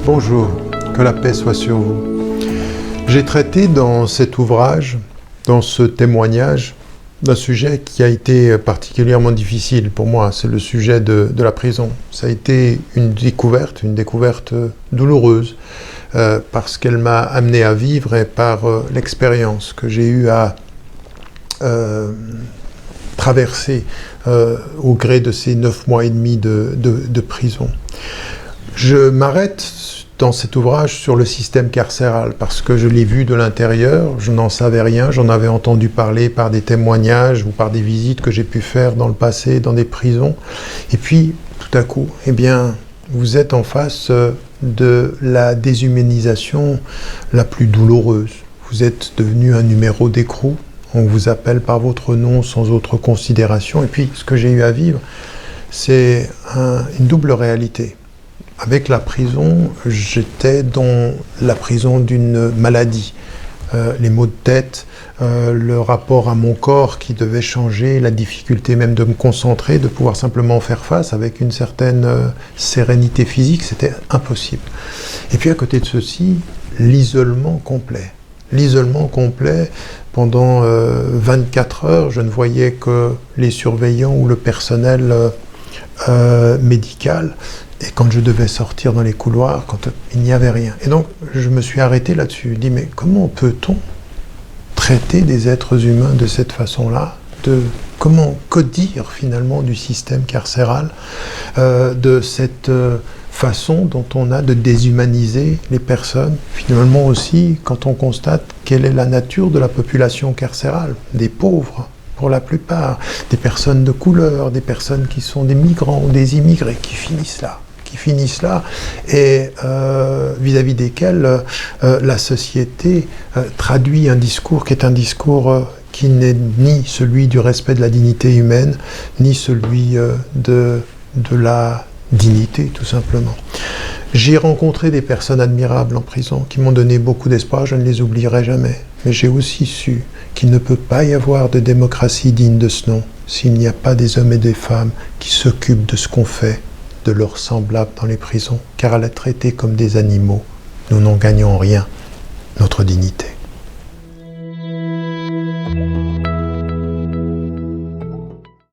Bonjour, que la paix soit sur vous. J'ai traité dans cet ouvrage, dans ce témoignage, d'un sujet qui a été particulièrement difficile pour moi, c'est le sujet de la prison. Ça a été une découverte douloureuse, parce qu'elle m'a amené à vivre et par l'expérience que j'ai eue à traverser au gré de ces 9 mois et demi de prison. Je m'arrête dans cet ouvrage sur le système carcéral parce que je l'ai vu de l'intérieur, je n'en savais rien, j'en avais entendu parler par des témoignages ou par des visites que j'ai pu faire dans le passé dans des prisons. Et puis, tout à coup, eh bien, vous êtes en face de la déshumanisation la plus douloureuse. Vous êtes devenu un numéro d'écrou, on vous appelle par votre nom sans autre considération. Et puis, ce que j'ai eu à vivre, c'est une double réalité. Avec la prison, j'étais dans la prison d'une maladie. Les maux de tête, le rapport à mon corps qui devait changer, la difficulté même de me concentrer, de pouvoir simplement faire face avec une certaine sérénité physique, c'était impossible. Et puis à côté de ceci, l'isolement complet. L'isolement complet, pendant 24 heures, je ne voyais que les surveillants ou le personnel médical. Et quand je devais sortir dans les couloirs, quand il n'y avait rien. Et donc, je me suis arrêté là-dessus. Je me dis, mais comment peut-on traiter des êtres humains de cette façon-là? Que dire finalement du système carcéral, de cette façon dont on a de déshumaniser les personnes? Finalement aussi, quand on constate quelle est la nature de la population carcérale, des pauvres, pour la plupart, des personnes de couleur, des personnes qui sont des migrants ou des immigrés qui finissent là, et vis-à-vis desquels la société traduit un discours qui est un discours qui n'est ni celui du respect de la dignité humaine, ni celui de la dignité, tout simplement. J'ai rencontré des personnes admirables en prison qui m'ont donné beaucoup d'espoir, je ne les oublierai jamais. Mais j'ai aussi su qu'il ne peut pas y avoir de démocratie digne de ce nom s'il n'y a pas des hommes et des femmes qui s'occupent de ce qu'on fait de leurs semblables dans les prisons. Car à les traiter comme des animaux, nous n'en gagnons rien, notre dignité.